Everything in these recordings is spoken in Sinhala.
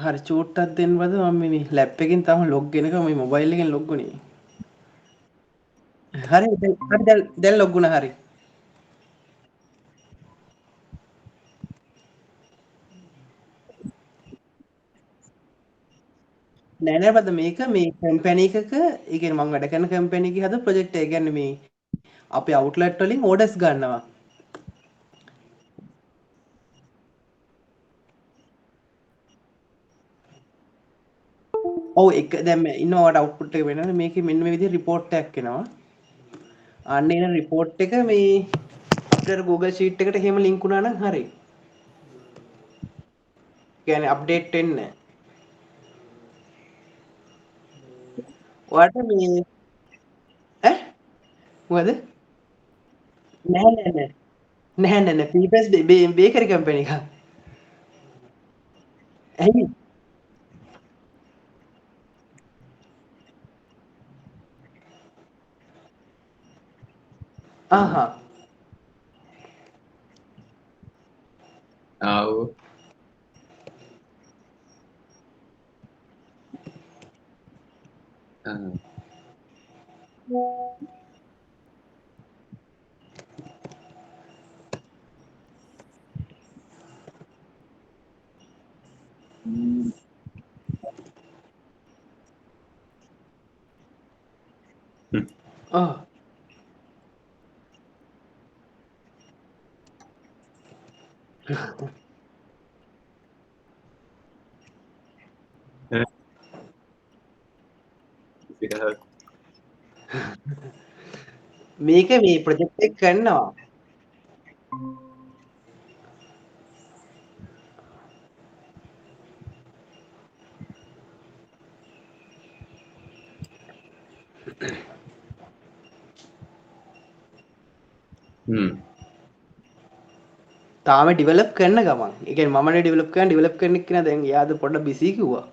හරි චූට්ටක් දෙන්නවද මම මේ ලැප් එකෙන් තාම ලොග් වෙනකම් මේ මොබයිල් එකෙන් ලොග් වුණේ. හරි දැන් ලොග් වුණා හරි. නෑ නෑ බද මේක මේ කම්පැනි එකක ඒ කියන්නේ මම වැඩ කරන කම්පැනි එකේ හද ප්‍රොජෙක්ට් එක. ඒ කියන්නේ මේ අපේ අවුට්ලට් වලින් ඕඩර්ස් ගන්නවා. ඔව් එක දැන් මේ ඉන්නවට අවුට්පුට් එක වෙනවනේ මේකේ මෙන්න මේ විදිහට රිපෝට් එකක් එනවා. අන්න එන රිපෝට් එක මේ අපිට Google Sheet එකට එහෙම ලින්ක් වුණා නම් හරි. කියන්නේ අප්ඩේට් වෙන්න. ඔයාලට මේ ඈ මොකද? නෑ නෑ නෑ. නෑ නෑ නෑ පීපස් බේකරි කම්පැනි එකක්. ඇයි? ආහා. ආව්. ආ. මේක මේ ප්‍රොජෙක්ට් එක කරනවා. තාම ඩිවලොප් කරන ගමන්. ඒ කියන්නේ මමනේ ඩිවලොප් කරන එක නේ දැන් එයාද පොඩ්ඩක් බිසී කිව්වා.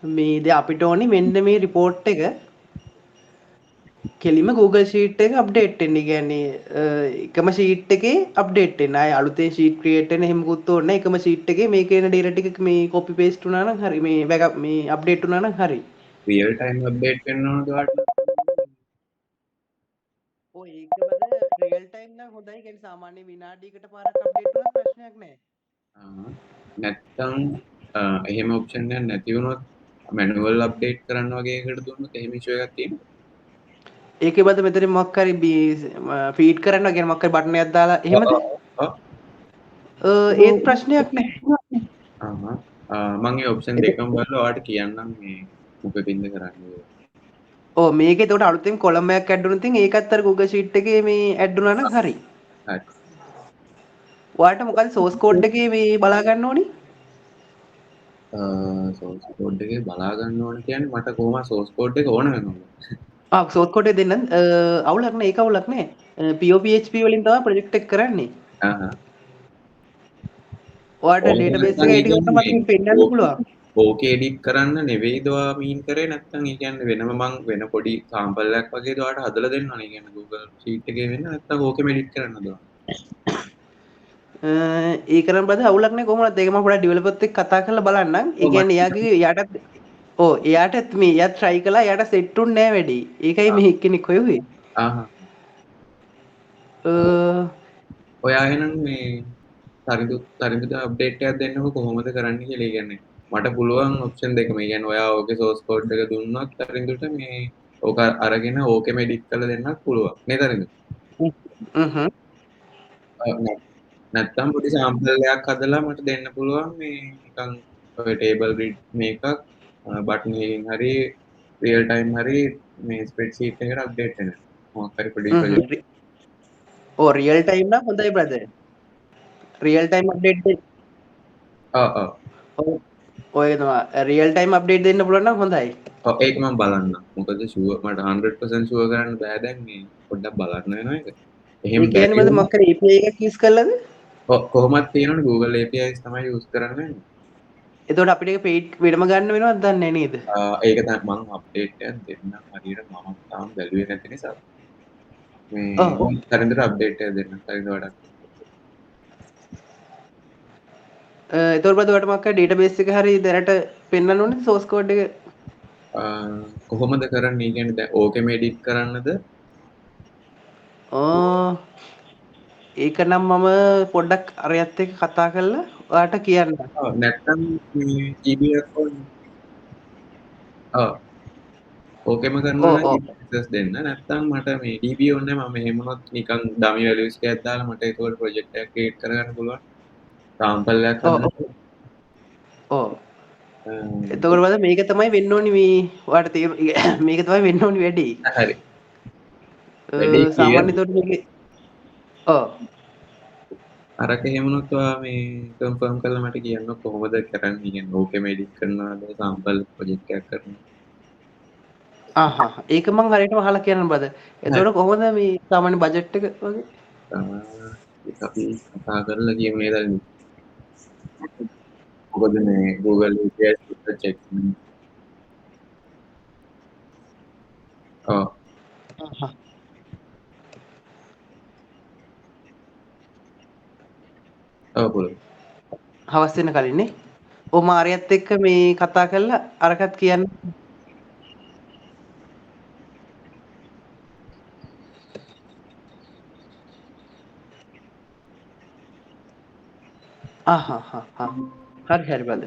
මේ දැන් අපිට ඕනි මෙන්න මේ රිපෝට් එක කෙලිම Google Sheet එක අප්ඩේට් වෙන්න. ඒ කියන්නේ එකම sheet එකේ අප්ඩේට් වෙන්න. ආයේ අලුතෙන් sheet create වෙන්න එහෙම මුකුත් ඕනේ නැහැ. එකම sheet එකේ මේකේ එන data ටික මේ copy paste වුණා නම් හරි. මේ backup මේ අප්ඩේට් වුණා නම් හරි. රියල් ටයිම් අප්ඩේට් වෙන්න ඕනද ඔයාලට? ඔය ඒක බද රියල් ටයිම් නම් හොඳයි. ඒ කියන්නේ සාමාන්‍ය විනාඩියකට පාරක් අප්ඩේට් වුණාම ප්‍රශ්නයක් නැහැ. නැත්තම් එහෙම ඔප්ෂන් එකක් නැති වුණොත් මැනුවල් අප්ඩේට් කරන්න වගේ එකකට දුන්නොත් එහෙම ඉෂුව එකක් තියෙනවා. ඒකේ බද මෙතන මොකක් හරි ෆීඩ් කරන්න කියන්නේ මොකක් හරි බටන් එකක් දාලා එහෙමද? ඒත් ප්‍රශ්නයක් නැහැ. මම ඒ ඔප්ෂන් දෙකම බලලා ඔයාලට කියන්නම් මේ මොකකින්ද කරන්නේ. ඔව් මේකේ එතකොට අලුතෙන් කොලම් එකක් ඇඩ් වුණොත් ඉතින් ඒකත් අර Google Sheet එකේ මේ ඇඩ් වුණා නම් හරි. හරි. ඔයාලට මොකද සෝස් කෝඩ් එකේ මේ බලා ගන්න ඕනි? සෝස් කෝඩ් එකේ බලා ගන්න ඕන කියන්නේ මට කොහොමද සෝස් කෝඩ් එක ඕන වෙනවද? සෝස් කෝඩ් එක දෙන්න අවුලක් නෑ ඒක අවුලක් නෑ. POPHP වලින් තමයි ප්‍රොජෙක්ට් එක කරන්නේ. ඔයාලට ඩේටාබේස් එක ඒ ටික මට පෙන්නන්න පුළුවන්. ඕකේ එඩිට් කරන්න නෙවෙයිද ඔයා මීන් කරේ නැත්නම් ඒ කියන්නේ වෙනම මං වෙන පොඩි සාම්පල් එකක් වගේ ඔයාලට හදලා දෙන්නවනේ. ඒ කියන්නේ Google Sheet එකේ වෙන්න නැත්නම් ඕකෙම එඩිට් කරන්නද ඔයා? ඒ කරන් බද අවුලක් නෑ කොහොමද ඒක මම පොඩ්ඩක් ඩෙවලොපර්ත් එක්ක කතා කරලා බලන්නම්. ඒ කියන්නේ එයාගේ එයාටත් මේ එයා try කළා එයාට සෙට් උන්නේ නෑ වැඩි. ඒකයි මේ එක්කෙනෙක් හොයුවේ. ඔයා එහෙනම් මේ තරිඳුට අප්ඩේට් එකක් දෙන්නකො කොහොමද කරන්නේ කියලා. ඒ කියන්නේ මට පුළුවන් ඔප්ෂන් දෙකම. ඒ කියන්නේ ඔයා ඕකේ සෝස් කෝඩ් එක දුන්නොත් තරිඳුට මේ ඕක අරගෙන ඕකෙම එඩිට් කරලා දෙන්නත් පුළුවන්. නේ තරිඳු? නැත්තම් පොඩි සාම්පල් එකක් හදලා මට දෙන්න පුළුවන් මේ නිකන් ඔය ටේබල් රීඩ් මේකක් බටන් එකකින් හරි රියල් ටයිම් හරි මේ ස්ප්‍රෙඩ්ෂීට් එකට අප්ඩේට් වෙනවා. මොකක් හරි පොඩි ප්‍රොජෙක්ට්. රියල් ටයිම් නම් හොඳයි බ්‍රදර්. රියල් ටයිම් අප්ඩේට් දෙන්න. ඔය තමයි රියල් ටයිම් අප්ඩේට් දෙන්න පුළුවන් නම් හොඳයි. ඒක මම බලන්න. මොකද ෂුවර් මට 100% ෂුවර් කරන්න බෑ දැන් මේ පොඩ්ඩක් බලන්න වෙනවා ඒක. එහෙම ඒ කියන්නේ මම මොකක් හරි API එකක් යූස් කළාද? කොහොමද තියෙනවනේ Google APIs තමයි යූස් කරන්නේ. එතකොට අපිට ඒක පේඩ් වෙනම ගන්න වෙනවද දන්නේ නේද? ඒක තමයි මම අප්ඩේට් එකක් දෙන්නම් හරියට මම තාම බැලුවේ නැති නිසා. මේ තරින්දට අප්ඩේට් එකක් දෙන්නම්. තරින්ද වඩා. එතකොට බද ඔයාලට මොකක් හරි ඩේටාබේස් එක හරි දැනට පෙන්වන්න ඕනේ සෝස් කෝඩ් එක. කොහොමද කරන්නේ? ඒ කියන්නේ දැන් ඕකෙම එඩිට් කරන්නද? ඒක නම් මම පොඩ්ඩක් අරයත් එක්ක කතා කරලා ඔයාලට කියන්නම්. නැත්තම් මේ GB account ඔව්. ඕකෙම කරනවා ඔව් නම් ඔව් access දෙන්න. නැත්තම් මට මේ DB ඕනේ මම එහෙම වුණොත් නිකන් dummy values එකක් දාලා මට ඒකවල project එකක් create කරගන්න පුළුවන්. sample එකක් ඔව් හදන්න. ඔව් ඔව්. එතකොට බද මේක තමයි වෙන්න ඕනි මේ ඔයාලට මේක තමයි වෙන්න ඕනි වැඩේ. හරි. වැඩේ clear. සාමාන්‍ය එතකොට මේකේ ඔව් අරක එහෙම වුණොත් ඔයා මේ confirm කරලා මට කියන්න කොහොමද කරන්නේ? කියන්නේ ඕකෙම edit කරනවද sample project එකක් කරනවද? ඒක මං හරියටම අහලා කියන්නම් බද. හරි. එතකොට කොහොමද මේ සාමාන්‍ය බජට් එක වගේ? ඒක අපි කතා කරලා කියමු නේද? මොකද මේ Google API search එක. ඔව්. ආහ්. ඔව් පුළුවන්. හවස් වෙන කලින් නේ. ඔව් මම අරයත් එක්ක මේ කතා කරලා අරකට කියන්න. හරි හරි බද.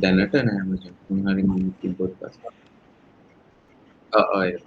දැනට නෑ මචං. මොන හරි මම තිබ්බොත් පස්සේ. ඔව් ඔව්.